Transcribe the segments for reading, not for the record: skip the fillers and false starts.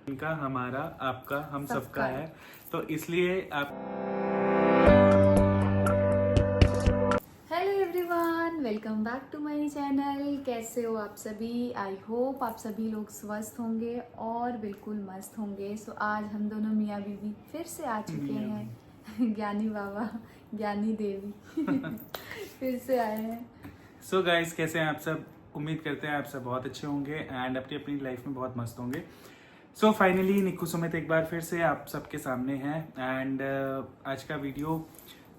इनका, हमारा, आपका, हम सबका है, तो इसलिए आप। Hello everyone, welcome back to my channel. कैसे हो आप सभी? आई होप आप सभी लोग स्वस्थ होंगे और बिल्कुल मस्त होंगे। सो आज हम दोनों मियाँ बीवी फिर से आ चुके हैं ज्ञानी बाबा, ज्ञानी देवी फिर से आए हैं। सो गाइस, कैसे हैं आप सब? उम्मीद करते हैं आप सब बहुत अच्छे होंगे एंड अपनी अपनी लाइफ में बहुत मस्त होंगे। सो फाइनली निक्कू सुमित एक बार फिर से आप सबके सामने हैं एंड आज का वीडियो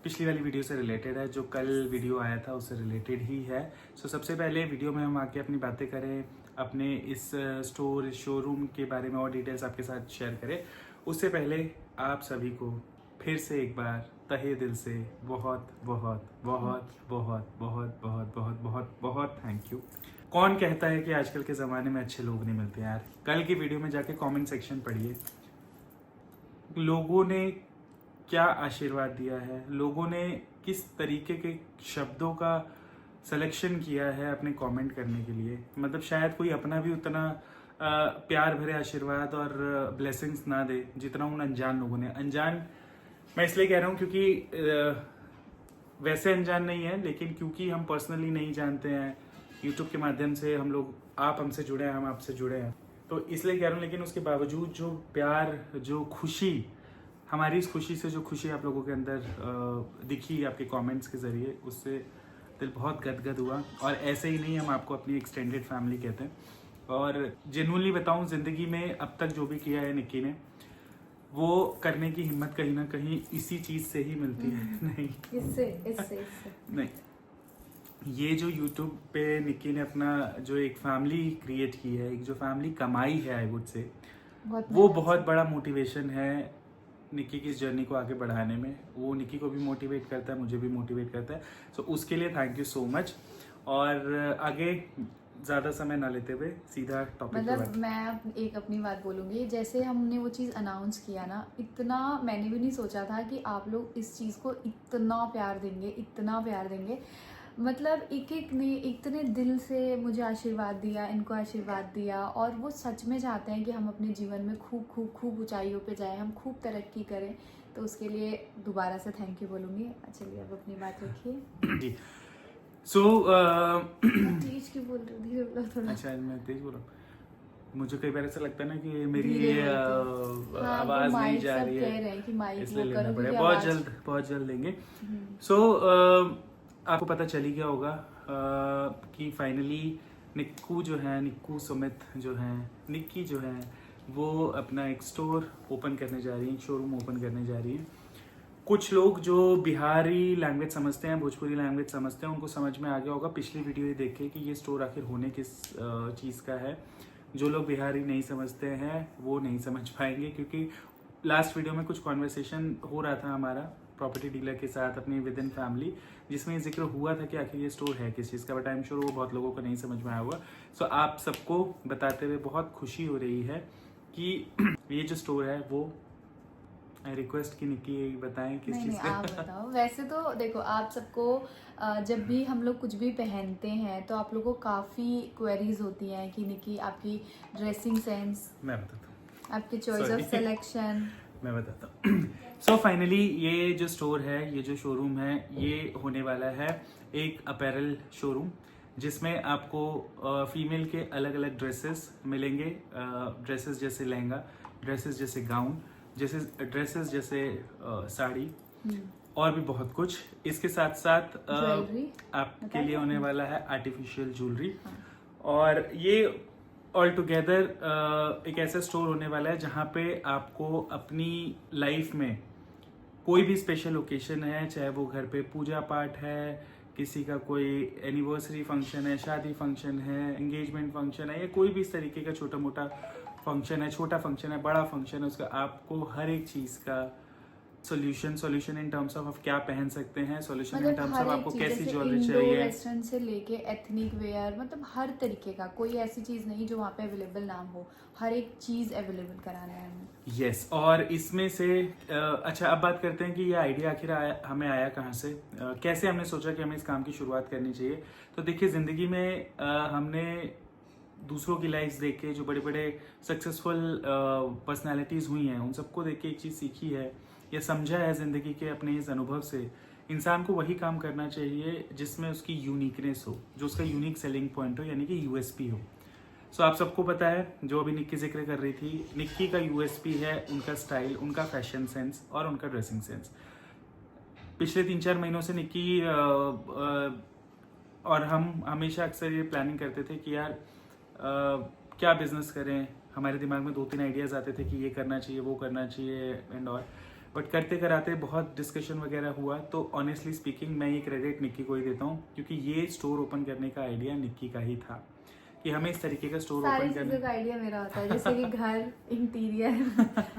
पिछली वाली वीडियो से रिलेटेड है। जो कल वीडियो आया था उससे रिलेटेड ही है। सो सबसे पहले वीडियो में हम आके अपनी बातें करें, अपने इस स्टोर, इस शोरूम के बारे में और डिटेल्स आपके साथ शेयर करें। उससे पहले आप सभी को फिर से एक बार तहे दिल से बहुत बहुत बहुत बहुत बहुत बहुत बहुत बहुत बहुत थैंक यू। कौन कहता है कि आजकल के ज़माने में अच्छे लोग नहीं मिलते यार? कल की वीडियो में जाके कमेंट सेक्शन पढ़िए, लोगों ने क्या आशीर्वाद दिया है, लोगों ने किस तरीके के शब्दों का सिलेक्शन किया है अपने कमेंट करने के लिए। मतलब शायद कोई अपना भी उतना प्यार भरे आशीर्वाद और ब्लेसिंग्स ना दे जितना उन अनजान लोगों ने। अनजान मैं इसलिए कह रहा हूँ क्योंकि वैसे अनजान नहीं है, लेकिन क्योंकि हम पर्सनली नहीं जानते हैं, यूट्यूब के माध्यम से हम लोग, आप हमसे जुड़े हैं, हम आपसे जुड़े हैं, तो इसलिए कह रहा हूँ। लेकिन उसके बावजूद जो प्यार, जो खुशी, हमारी इस खुशी से जो खुशी आप लोगों के अंदर दिखी आपके कमेंट्स के ज़रिए, उससे दिल बहुत गदगद हुआ। और ऐसे ही नहीं, हम आपको अपनी एक्सटेंडेड फैमिली कहते हैं। और जेन्युइनली बताऊं, ज़िंदगी में अब तक जो भी किया है निक्की ने, वो करने की हिम्मत कहीं ना कहीं इसी चीज़ से ही मिलती है। नहीं, इससे नहीं, ये जो यूट्यूब पे निक्की ने अपना जो एक फैमिली क्रिएट की है, एक जो फैमिली कमाई है, आई वुड से, वो बहुत बड़ा मोटिवेशन है निक्की की इस जर्नी को आगे बढ़ाने में। वो निक्की को भी मोटिवेट करता है, मुझे भी मोटिवेट करता है। सो उसके लिए थैंक यू सो मच। और आगे ज़्यादा समय ना लेते हुए सीधा टॉपिक पे मतलब मैं एक अपनी बात बोलूँगी। जैसे हमने वो चीज़ अनाउंस किया ना, इतना मैंने भी नहीं सोचा था कि आप लोग इस चीज़ को इतना प्यार देंगे, इतना प्यार देंगे। मतलब एक एक ने इतने दिल से मुझे आशीर्वाद दिया, इनको आशीर्वाद दिया, और वो सच में चाहते हैं कि हम अपने जीवन में खूब खूब खूब ऊंचाइयों पे जाएं, हम खूब तरक्की करें। तो उसके लिए दोबारा से थैंक यू बोलूँगी। चलिए अब अपनी बात रखिए जी। सो तेज क्यों बोल रही धीरे बोलो थोड़ा। अच्छा, मैं तेज बोल रहा हूँ। मुझे कई बार ऐसा लगता है ना कि मेरी धीरे बोलते हैं। हाँ, आवाज वो नहीं माइक जा सब रही कह रहे है, हैं कि माइक इसलिए वो लेना करो पड़ेगा। क्योंकि बहुत जल्द लेंगे। हम्म। सो आपको पता चल ही गया होगा कि फाइनली निक्कू जो है, निक्कू सुमित जो है, निक्की जो है, वो अपना एक स्टोर ओपन करने जा रही है, शोरूम ओपन करने जा रही है। कुछ लोग जो बिहारी लैंग्वेज समझते हैं, भोजपुरी लैंग्वेज समझते हैं, उनको समझ में आ गया होगा पिछली वीडियो ये देख के कि ये स्टोर आखिर होने किस चीज़ का है। जो लोग बिहारी नहीं समझते हैं वो नहीं समझ पाएंगे, क्योंकि लास्ट वीडियो में कुछ कॉन्वर्सेशन हो रहा था हमारा प्रॉपर्टी डीलर के साथ अपनी विद इन फैमिली, जिसमें ये जिक्र हुआ था कि आखिर ये स्टोर है किस चीज़ का, बट आई एम श्योर वो बहुत लोगों को नहीं समझ में आया होगा। सो आप सबको बताते हुए बहुत खुशी हो रही है कि ये जो स्टोर है वो, रिक्वेस्ट की निक्की बताएं किस चीज़ नहीं, आप का। बताओ। वैसे तो देखो, आप सबको जब भी हम लोग कुछ भी पहनते हैं तो आप लोगों को काफ़ी क्वेरीज होती हैं कि निकी आपकी ड्रेसिंग सेंस, मैं बताता हूँ, आपकी चॉइस ऑफ सिलेक्शन। मैं बताता हूँ। सो फाइनली ये जो स्टोर है, ये जो शोरूम है, ये होने वाला है एक अपैरल शोरूम, जिसमें आपको फीमेल के अलग अलग ड्रेसेस मिलेंगे। ड्रेसेस जैसे लहंगा, ड्रेसेस जैसे गाउन, जैसे ड्रेसेस जैसे साड़ी, और भी बहुत कुछ। इसके साथ साथ ज्वेलरी आपके लिए होने वाला है आर्टिफिशियल ज्वेलरी। हाँ। और ये ऑल टुगेदर एक ऐसा स्टोर होने वाला है जहाँ पे आपको अपनी लाइफ में कोई भी स्पेशल ओकेशन है, चाहे वो घर पे पूजा पाठ है, किसी का कोई एनिवर्सरी फंक्शन है, शादी फंक्शन है, एंगेजमेंट फंक्शन है, या कोई भी इस तरीके का छोटा मोटा फंक्शन है, छोटा फंक्शन है, बड़ा फंक्शन है, उसका आपको हर एक चीज़ का सॉल्यूशन इन टर्म्स ऑफ आप क्या पहन सकते हैं, सॉल्यूशन इन टर्म्स ऑफ आपको कैसी ज्वेलरी चाहिए, वेस्टर्न से लेके एथनिक वेयर, मतलब हर तरीके का, कोई ऐसी चीज़ नहीं जो वहाँ पे अवेलेबल ना हो। हर एक चीज़ अवेलेबल कराना है हमें। यस। और इसमें से अच्छा, अब बात करते हैं कि ये आइडिया आखिर हमें आया कहाँ से, कैसे हमने सोचा कि हमें इस काम की शुरुआत करनी चाहिए। तो देखिए, ज़िंदगी में हमने दूसरों की लाइफ देख के, जो बड़े बड़े सक्सेसफुल पर्सनालिटीज़ हुई हैं, उन सबको देख के एक चीज़ सीखी है या समझा है ज़िंदगी के अपने इस अनुभव से, इंसान को वही काम करना चाहिए जिसमें उसकी यूनिकनेस हो, जो उसका यूनिक सेलिंग पॉइंट हो, यानी कि यूएसपी हो। सो आप सबको पता है, जो अभी निक्की जिक्र कर रही थी, निक्की का यूएसपी है उनका स्टाइल, उनका फैशन सेंस और उनका ड्रेसिंग सेंस। पिछले 3-4 महीनों से निक्की और हम हमेशा अक्सर ये प्लानिंग करते थे कि यार क्या बिजनेस करें। हमारे दिमाग में 2-3 आइडियाज़ आते थे कि ये करना चाहिए, वो करना चाहिए एंड ऑल, बट करते कराते बहुत डिस्कशन वगैरह हुआ। तो ऑनेस्टली स्पीकिंग मैं ये क्रेडिट निक्की को ही देता हूँ, क्योंकि ये स्टोर ओपन करने का आइडिया निक्की का ही था कि हमें इस तरीके का स्टोर सारी ओपन चीजों करना। का आइडिया मेरा होता है, जैसे कि घर, इंटीरियर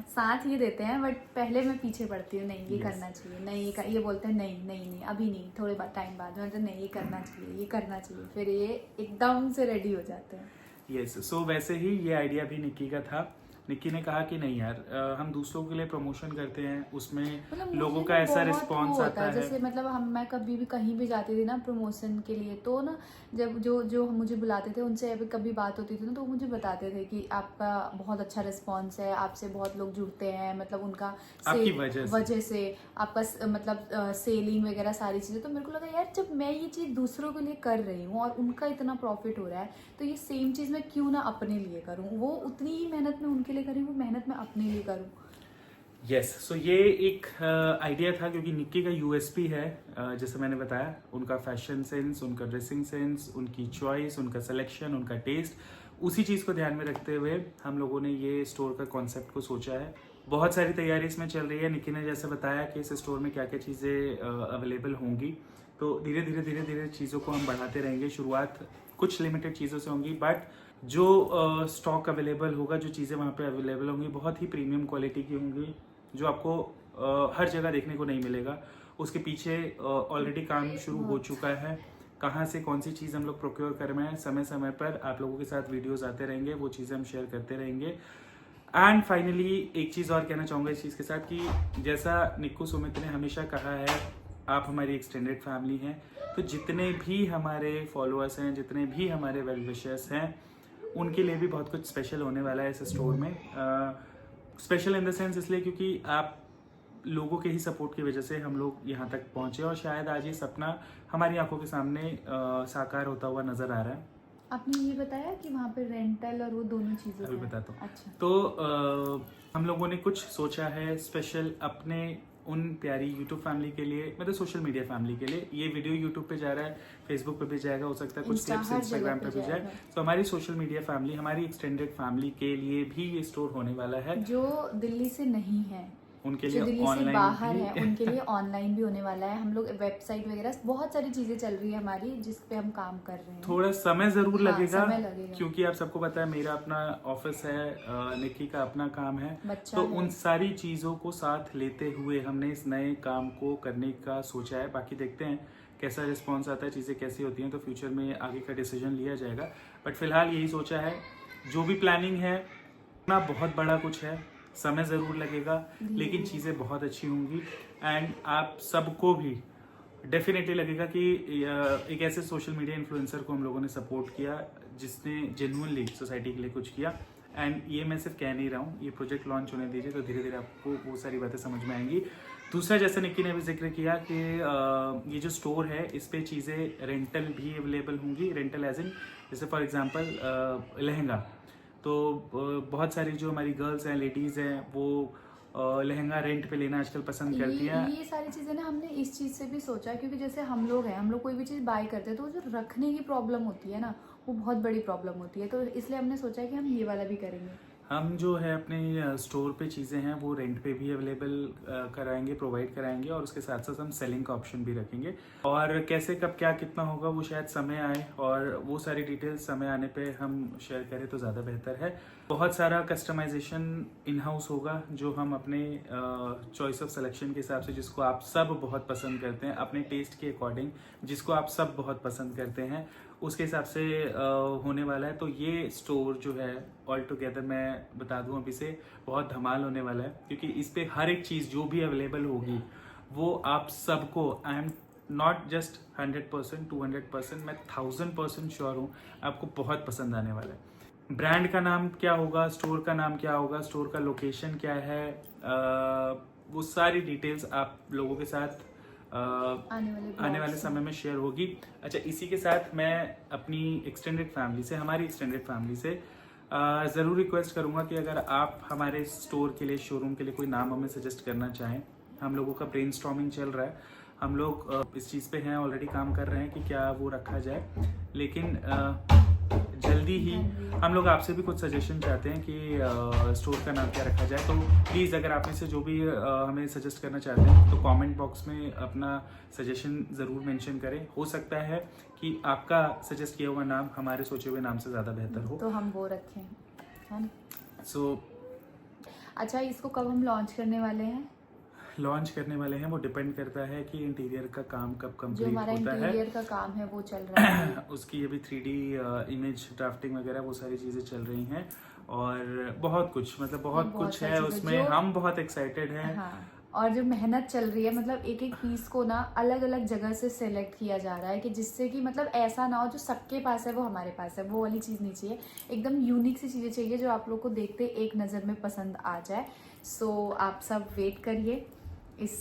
साथ ही देते हैं, बट पहले मैं पीछे पड़ती हूँ, नहीं ये Yes. करना चाहिए, नहीं ये बोलते हैं नहीं नहीं नहीं अभी नहीं, थोड़े टाइम बाद में, तो नहीं ये करना चाहिए, ये करना चाहिए, फिर ये एकदम से रेडी हो जाते हैं। यस, सो वैसे ही ये आइडिया भी निक्की का था। निक्की ने कहा कि नहीं यार, हम दूसरों के लिए प्रमोशन करते हैं, उसमें मतलब लोगों मुझे का ना ऐसा बहुत रिस्पॉन्स वो आता है। जैसे मतलब मैं कभी भी कहीं भी जाती थी ना प्रमोशन के लिए, तो ना जब जो मुझे बुलाते थे उनसे अभी कभी बात होती थी ना, तो वो मुझे बताते थे कि आपका बहुत अच्छा रिस्पॉन्स है, आपसे बहुत लोग जुड़ते हैं, मतलब उनका आपकी वजह से आपका मतलब सेलिंग वगैरह सारी चीज़ें। तो मेरे को लगा यार, जब मैं ये चीज़ दूसरों के लिए कर रही हूँ और उनका इतना प्रॉफिट हो रहा है, तो ये सेम चीज़ मैं क्यों ना अपने लिए करूँ। वो उतनी ही मेहनत मैं उनके लिए करी, वो मेहनत मैं अपने लिए करूँ। यस, सो ये एक आइडिया था, क्योंकि निक्की का यूएसपी है, जैसे मैंने बताया, उनका फैशन सेंस, उनका ड्रेसिंग सेंस, उनकी चॉइस, उनका सिलेक्शन, उनका टेस्ट। उसी चीज़ को ध्यान में रखते हुए हम लोगों ने ये स्टोर का कॉन्सेप्ट को सोचा है। बहुत सारी तैयारी इसमें चल रही है। निक्की ने जैसे बताया कि इस स्टोर में क्या क्या चीज़ें अवेलेबल होंगी, तो धीरे धीरे चीज़ों को हम बढ़ाते रहेंगे। शुरुआत कुछ लिमिटेड चीज़ों से होंगी, बट जो स्टॉक अवेलेबल होगा, जो चीज़ें वहाँ पे अवेलेबल होंगी, बहुत ही प्रीमियम क्वालिटी की होंगी, जो आपको हर जगह देखने को नहीं मिलेगा। उसके पीछे ऑलरेडी काम शुरू हो चुका है। कहाँ से कौन सी चीज़ हम लोग प्रोक्योर कर रहे हैं, समय समय पर आप लोगों के साथ वीडियोस आते रहेंगे, वो चीज़ें हम शेयर करते रहेंगे। एंड फाइनली एक चीज़ और कहना चाहूँगा इस चीज़ के साथ, कि जैसा निक्कू सुमित ने हमेशा कहा है, आप हमारी एक्सटेंडेड फैमिली हैं, तो जितने भी हमारे फॉलोअर्स हैं, जितने भी हमारे वेल विशर्स हैं, उनके लिए भी बहुत कुछ स्पेशल होने वाला है इस स्टोर में। स्पेशल इन द सेंस इसलिए क्योंकि आप लोगों के ही सपोर्ट की वजह से हम लोग यहाँ तक पहुँचे, और शायद आज ये सपना हमारी आंखों के सामने साकार होता हुआ नज़र आ रहा है। आपने ये बताया कि वहाँ पे रेंटल और वो दोनों चीज़ें अभी हैं। बताता हूँ। अच्छा, तो हम लोगों ने कुछ सोचा है स्पेशल अपने उन प्यारी यूट्यूब फैमिली के लिए, मतलब सोशल मीडिया फैमिली के लिए। ये वीडियो यूट्यूब पे जा रहा है, फेसबुक पे भी जाएगा, हो सकता है कुछ इंस्टा, क्लिप्स हर इंस्टाग्राम जगह पे पे भी जाए। जाएगा। तो हमारी सोशल मीडिया फैमिली, हमारी एक्सटेंडेड फैमिली के लिए भी ये स्टोर होने वाला है। जो दिल्ली से नहीं है, उनके जो लिए दिल्ली से ऑनलाइन बाहर भी है, उनके लिए ऑनलाइन भी होने वाला है। हम लोग वेबसाइट वगैरह बहुत सारी चीजें चल रही है हमारी, जिस पे हम काम कर रहे हैं। थोड़ा समय जरूर हाँ, लगेगा, समय लगेगा। क्योंकि आप सबको पता है मेरा अपना ऑफिस है, निक्की का अपना काम है, बच्चा तो है। उन सारी चीजों को साथ लेते हुए हमने इस नए काम को करने का सोचा है। बाकी देखते हैं कैसा रिस्पॉन्स आता है, चीज़ें कैसी होती हैं, तो फ्यूचर में आगे का डिसीजन लिया जाएगा। बट फिलहाल यही सोचा है। जो भी प्लानिंग है ना, बहुत बड़ा कुछ है, समय ज़रूर लगेगा, लेकिन चीज़ें बहुत अच्छी होंगी। एंड आप सबको भी डेफिनेटली लगेगा कि एक ऐसे सोशल मीडिया इन्फ्लुएंसर को हम लोगों ने सपोर्ट किया, जिसने जेन्युइनली सोसाइटी के लिए कुछ किया। एंड ये मैं सिर्फ कह नहीं रहा हूँ, ये प्रोजेक्ट लॉन्च होने दीजिए, तो धीरे धीरे आपको वो सारी बातें समझ में आएंगी। दूसरा, जैसे निक्की ने भी जिक्र किया कि ये जो स्टोर है, इस पे चीज़ें रेंटल भी अवेलेबल होंगी। रेंटल एज इन, जैसे फॉर एग्जांपल लहंगा, तो बहुत सारी जो हमारी गर्ल्स हैं, लेडीज़ हैं, वो लहंगा रेंट पे लेना आजकल पसंद करती हैं। ये सारी चीजें ना हमने इस चीज से भी सोचा, क्योंकि जैसे हम लोग हैं, हम लोग कोई भी चीज बाय करते हैं, तो वो जो रखने की प्रॉब्लम होती है ना, वो बहुत बड़ी प्रॉब्लम होती है। तो इसलिए हमने सोचा है कि हम ये वाला भी करेंगे। हम जो है अपने स्टोर पे चीज़ें हैं वो रेंट पे भी अवेलेबल कराएंगे, प्रोवाइड कराएंगे, और उसके साथ साथ हम सेलिंग का ऑप्शन भी रखेंगे। और कैसे, कब, क्या, कितना होगा, वो शायद समय आए, और वो सारी डिटेल्स समय आने पे हम शेयर करें तो ज़्यादा बेहतर है। बहुत सारा कस्टमाइजेशन इन हाउस होगा, जो हम अपने चॉइस ऑफ सिलेक्शन के हिसाब से, जिसको आप सब बहुत पसंद करते हैं, अपने टेस्ट के अकॉर्डिंग, जिसको आप सब बहुत पसंद करते हैं, उसके हिसाब से होने वाला है। तो ये स्टोर जो है ऑल टुगेदर, मैं बता दूं अभी से, बहुत धमाल होने वाला है, क्योंकि इस पे हर एक चीज़ जो भी अवेलेबल होगी, वो आप सबको, आई एम नॉट जस्ट 100%, 200%, मैं 1000% श्योर हूँ आपको बहुत पसंद आने वाला है। ब्रांड का नाम क्या होगा, स्टोर का नाम क्या होगा, स्टोर का लोकेशन क्या है, वो सारी डिटेल्स आप लोगों के साथ आने वाले समय में शेयर होगी। अच्छा, इसी के साथ मैं अपनी एक्सटेंडेड फैमिली से, हमारी एक्सटेंडेड फैमिली से ज़रूर रिक्वेस्ट करूंगा कि अगर आप हमारे स्टोर के लिए, शोरूम के लिए कोई नाम हमें सजेस्ट करना चाहें, हम लोगों का ब्रेनस्टॉर्मिंग चल रहा है, हम लोग इस चीज़ पे हैं, ऑलरेडी काम कर रहे हैं कि क्या वो रखा जाए, लेकिन जल्दी ही हम लोग आपसे भी कुछ सजेशन चाहते हैं कि स्टोर का नाम क्या रखा जाए। तो प्लीज़ अगर आप में से जो भी हमें सजेस्ट करना चाहते हैं तो कमेंट बॉक्स में अपना सजेशन ज़रूर मेंशन करें। हो सकता है कि आपका सजेस्ट किया हुआ नाम हमारे सोचे हुए नाम से ज़्यादा बेहतर हो, तो हम वो रखें, है ना। अच्छा, इसको कब हम लॉन्च करने वाले हैं? लॉन्च करने वाले हैं, वो डिपेंड करता है कि इंटीरियर का काम कब जो कंप्लीट हमारा होता है। इंटीरियर का काम है वो चल रहा है। उसकी अभी 3D इमेज ड्राफ्टिंग वगैरह वो सारी चीज़ें चल रही हैं और बहुत कुछ, मतलब बहुत कुछ है उसमें, हम बहुत एक्साइटेड हैं। हाँ, और जो मेहनत चल रही है, मतलब एक एक पीस को ना अलग अलग जगह से सेलेक्ट किया जा रहा है कि जिससे कि मतलब ऐसा ना हो जो सबके पास है वो हमारे पास है, वो वाली चीज़ नहीं चाहिए। एकदम यूनिक सी चीज़ें चाहिए जो आप लोग को देखते एक नज़र में पसंद आ जाए। सो आप सब वेट करिए इस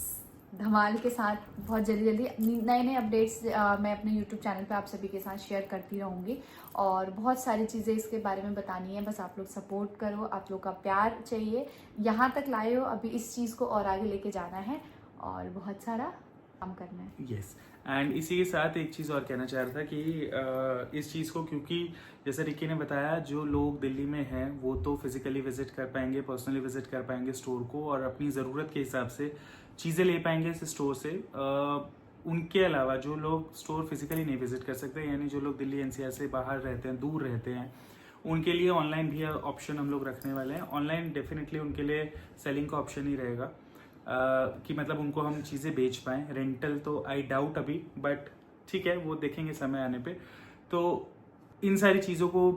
धमाल के साथ। बहुत जल्दी जल्दी नए नए अपडेट्स मैं अपने YouTube चैनल पे आप सभी के साथ शेयर करती रहूँगी और बहुत सारी चीज़ें इसके बारे में बतानी है। बस आप लोग सपोर्ट करो, आप लोग का प्यार चाहिए। यहाँ तक लाए हो, अभी इस चीज़ को और आगे लेके जाना है और बहुत सारा काम करना है। यस, एंड इसी के साथ एक चीज़ और कहना चाह रहा था कि इस चीज़ को, क्योंकि जैसे रिकी ने बताया, जो लोग दिल्ली में हैं वो तो फिजिकली विजिट कर पाएंगे, पर्सनली विजिट कर पाएंगे स्टोर को और अपनी ज़रूरत के हिसाब से चीज़ें ले पाएंगे इस स्टोर से। उनके अलावा जो लोग स्टोर फिजिकली नहीं विजिट कर सकते, यानी जो लोग दिल्ली NCR से बाहर रहते हैं, दूर रहते हैं, उनके लिए ऑनलाइन भी ऑप्शन हम लोग रखने वाले हैं। ऑनलाइन डेफिनेटली उनके लिए सेलिंग का ऑप्शन ही रहेगा, कि मतलब उनको हम चीज़ें बेच पाएँ। रेंटल तो आई डाउट अभी, बट ठीक है, वो देखेंगे समय आने पे। तो इन सारी चीज़ों को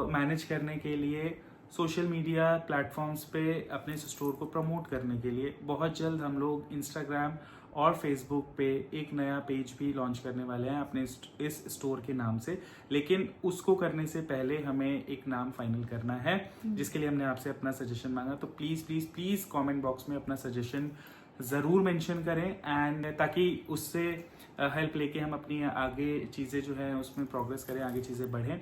मैनेज करने के लिए, सोशल मीडिया प्लेटफॉर्म्स पे अपने स्टोर को प्रमोट करने के लिए बहुत जल्द हम लोग इंस्टाग्राम और फेसबुक पे एक नया पेज भी लॉन्च करने वाले हैं अपने इस स्टोर के नाम से। लेकिन उसको करने से पहले हमें एक नाम फाइनल करना है, जिसके लिए हमने आपसे अपना सजेशन मांगा। तो please please please comment box में अपना सजेशन ज़रूर मेंशन करें, एंड ताकि उससे हेल्प लेके हम अपनी आगे चीज़ें जो है उसमें प्रोग्रेस करें, आगे चीज़ें बढ़ें।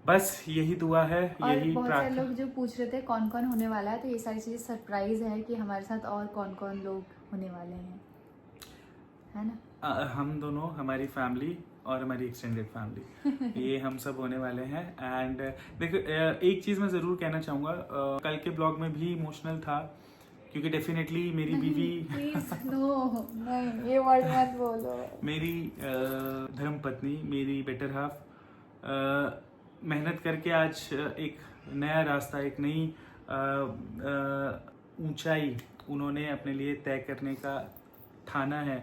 बस यही दुआ है, यही और बहुत सारे प्रार्थना। लोग जो पूछ रहे थे कौन कौन होने वाला है, तो ये सारी चीज़ें सरप्राइज है कि हमारे साथ और कौन कौन लोग होने वाले हैं, है ना। हम दोनों, हमारी फैमिली और हमारी एक्सटेंडेड फैमिली, ये हम सब होने वाले हैं। एंड देखो, एक चीज़ मैं ज़रूर कहना चाहूँगा, कल के ब्लॉग में भी इमोशनल था क्योंकि डेफिनेटली मेरी बीवी प्लीज नो, नहीं ये वर्ड मत बोलो। मेरी धर्मपत्नी, मेरी बेटर हाफ मेहनत करके आज एक नया रास्ता, एक नई ऊंचाई उन्होंने अपने लिए तय करने का ठाना है।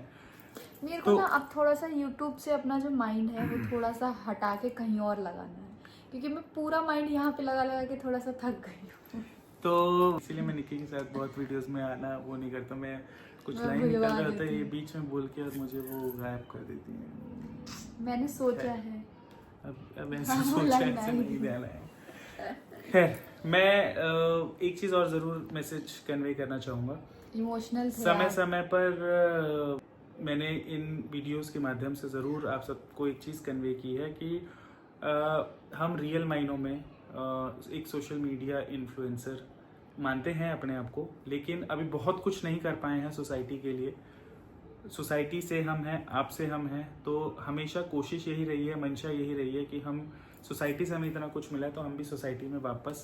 मेरे को ना अब थोड़ा सा YouTube से अपना जो माइंड है वो थोड़ा सा हटा के कहीं और लगाना है, क्योंकि मैं पूरा माइंड यहाँ पे लगा लगा के थोड़ा सा थक गई हूँ। तो इसीलिए मैं निक्की के साथ बहुत वीडियोस में आना वो नहीं करता। मैं कुछ मैं लाइन निकल भुलवा रहा होता है, देती ये हूँ। बीच में बोल के और मुझे वो गायब कर देती है। मैंने सोचा है। अब ऐसे हाँ, वो सोचा, लाइन ऐसे आई। नहीं देना है। खैर, मैं एक चीज़ और ज़रूर मैसेज कन्वे करना चाहूँगा। इमोशनल थे समय आप। समय पर मैंने इन वीडियोस के माध्यम से ज़रूर आप सबको एक चीज़ कन्वे की है कि हम रियल मायनों में एक सोशल मीडिया इन्फ्लुएंसर मानते हैं अपने आप को, लेकिन अभी बहुत कुछ नहीं कर पाए हैं सोसाइटी के लिए। सोसाइटी से हम हैं, आपसे हम हैं, तो हमेशा कोशिश यही रही है, मंशा यही रही है कि हम सोसाइटी से हमें इतना कुछ मिला है तो हम भी सोसाइटी में वापस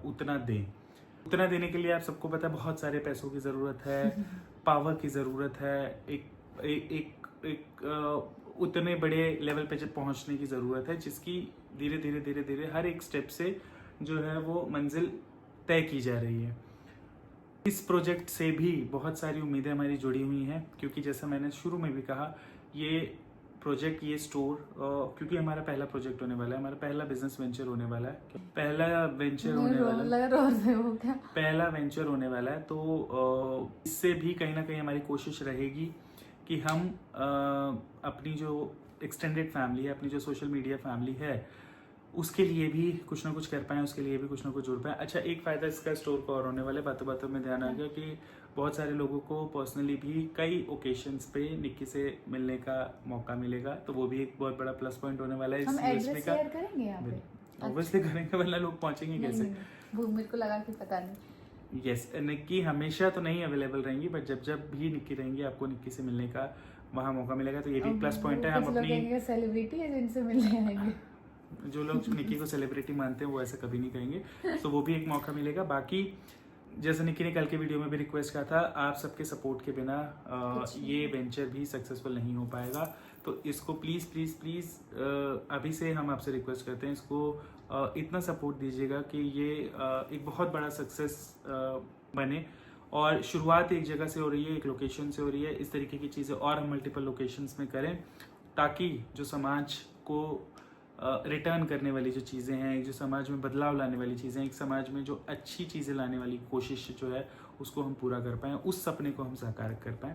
उतना दें। उतना देने के लिए आप सबको पता है बहुत सारे पैसों की ज़रूरत है, पावर की ज़रूरत है, एक उतने बड़े लेवल पे जब पहुंचने की ज़रूरत है, जिसकी धीरे धीरे धीरे धीरे हर एक स्टेप से जो है वो मंजिल तय की जा रही है। इस प्रोजेक्ट से भी बहुत सारी उम्मीदें हमारी जुड़ी हुई हैं, क्योंकि जैसा मैंने शुरू में भी कहा, ये प्रोजेक्ट, ये स्टोर, क्योंकि हमारा पहला प्रोजेक्ट होने वाला है, हमारा पहला बिजनेस वेंचर होने वाला है, पहला वेंचर होने वाला है। तो इससे भी कहीं ना कहीं हमारी कोशिश रहेगी कि हम अपनी जो एक्सटेंडेड फैमिली है, अपनी जो सोशल मीडिया फैमिली है, उसके लिए भी कुछ ना कुछ कर पाएँ, उसके लिए भी कुछ ना कुछ जुड़ पाएँ। अच्छा, एक फ़ायदा इसका स्टोर का और होने वाला है, बातों बातों में ध्यान आ गया कि बहुत सारे लोगों को पर्सनली भी कई ओकेशंस पे निक्की से मिलने का मौका मिलेगा, तो वो भी एक बहुत बड़ा प्लस पॉइंट होने वाला है हम इस यूएसपी एड्रेस का। शेयर करेंगे यहाँ पे? ऑब्वियसली करेंगे, वरना लोग पहुंचेंगे नहीं, कैसे? नहीं, वो मेरे को लगा कि पता नहीं। यस, निक्की हमेशा तो नहीं अवेलेबल रहेंगी, बट जब जब भी निक्की रहेंगी आपको निक्की से मिलने का वहाँ मौका मिलेगा, तो ये भी प्लस पॉइंट है। हम कुछ लोग अपनी कहेंगे सेलिब्रिटी है जिनसे मिलने आएंगे। जो लोग निक्की को सेलिब्रिटी मानते हैं वो ऐसा कभी नहीं कहेंगे, तो वो भी एक मौका मिलेगा। बाकी जैसे निक्की ने कल के वीडियो में भी रिक्वेस्ट किया था, आप सबके सपोर्ट के बिना ये वेंचर भी सक्सेसफुल नहीं हो पाएगा, तो इसको प्लीज़ प्लीज़ प्लीज़ अभी से हम आपसे रिक्वेस्ट करते हैं, इसको इतना सपोर्ट दीजिएगा कि ये एक बहुत बड़ा सक्सेस बने। और शुरुआत एक जगह से हो रही है, एक लोकेशन से हो रही है, इस तरीके की चीज़ें और हम मल्टीपल लोकेशंस में करें, ताकि जो समाज को रिटर्न करने वाली जो चीज़ें हैं, जो समाज में बदलाव लाने वाली चीज़ें हैं, एक समाज में जो अच्छी चीज़ें लाने वाली कोशिश जो है उसको हम पूरा कर पाएँ, उस सपने को हम साकार कर पाएँ।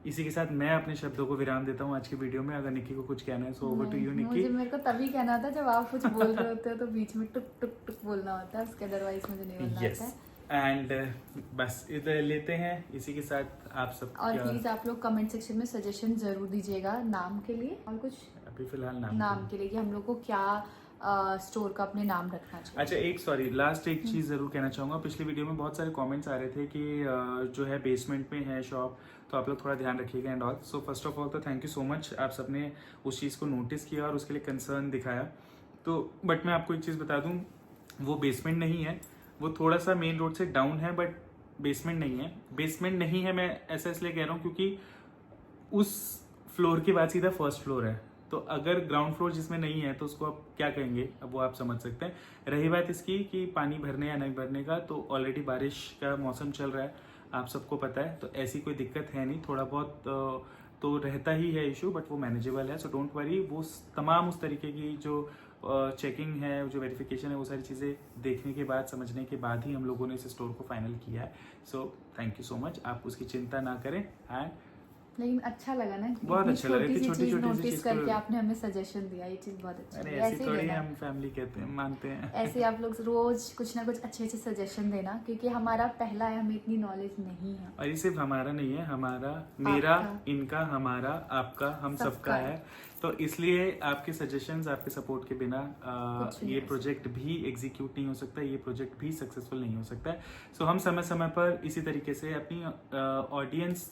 इसी के साथ मैं अपने शब्दों को विराम देता हूँ आज की वीडियो में। अगर निक्की को कुछ कहना है, so over to you Nikki. मुझे मेरे को तभी कहना था जब आप कुछ बोल रहे होते हो तो बीच में टुक टुक टुक बोलना होता है, उसके अदरवाइज मुझे नहीं बोलना यस, होता है। एंड बस इधर लेते हैं। इसी के साथ आप सब और प्लीज आप लोग कमेंट सेक्शन में सजेशन जरूर दीजिएगा नाम के लिए, और कुछ अभी फिलहाल नाम के लिए कि हम लोग को क्या स्टोर का अपने नाम रखना चाहिए। अच्छा, एक लास्ट एक चीज़ ज़रूर कहना चाहूँगा। पिछली वीडियो में बहुत सारे कमेंट्स आ रहे थे कि जो है बेसमेंट में है शॉप, तो आप लोग थोड़ा ध्यान रखिएगा and all. So first of all तो थैंक यू सो मच, आप सबने उस चीज़ को नोटिस किया और उसके लिए कंसर्न दिखाया। तो बट मैं आपको एक चीज़ बता दूँ, वो बेसमेंट नहीं है, वो थोड़ा सा मेन रोड से डाउन है, बट बेसमेंट नहीं है। बेसमेंट नहीं है, मैं ऐसा इसलिए कह रहा हूँ क्योंकि उस फ्लोर के बाद सीधा फर्स्ट फ्लोर है, तो अगर ग्राउंड फ्लोर जिसमें नहीं है तो उसको आप क्या कहेंगे, अब वो आप समझ सकते हैं। रही बात इसकी कि पानी भरने या नहीं भरने का, तो ऑलरेडी बारिश का मौसम चल रहा है, आप सबको पता है, तो ऐसी कोई दिक्कत है नहीं। थोड़ा बहुत तो रहता ही है इशू, बट वो मैनेजेबल है, सो डोंट वरी। वो तमाम उस तरीके की जो चेकिंग है, जो वेरिफिकेशन है, वो सारी चीज़ें देखने के बाद, समझने के बाद ही हम लोगों ने इस स्टोर को फाइनल किया है। So thank you so much, आप उसकी चिंता ना करें। एंड लेकिन अच्छा लगा ना, बहुत अच्छा लगा, इतनी छोटी छोटी नोटिस करके आपने हमें सजेशन दिया, ये चीज बहुत अच्छी अरे है। ऐसी थोड़ी हम फैमिली कहते हैं, मानते हैं। ऐसे आप लोग रोज कुछ ना कुछ अच्छे अच्छे सजेशन देना, क्योंकि हमारा पहला है, हमें इतनी नॉलेज नहीं है। और ये सिर्फ हमारा नहीं है, हमारा, मेरा, इनका, हमारा, आपका, हम सबका है। तो इसलिए आपके सजेशंस, आपके सपोर्ट के बिना ये प्रोजेक्ट भी एग्जीक्यूट नहीं हो सकता, ये प्रोजेक्ट भी सक्सेसफुल नहीं हो सकता है। सो हम समय समय पर इसी तरीके से अपनी ऑडियंस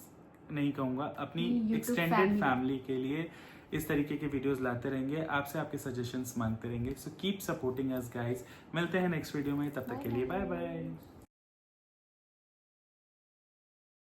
नहीं कहूँगा, अपनी एक्सटेंडेड फैमिली के लिए इस तरीके के वीडियोस लाते रहेंगे, आपसे आपके सजेशंस मांगते रहेंगे। So keep supporting us guys. मिलते हैं नेक्स्ट वीडियो में, तब तक के लिए बाय बाय।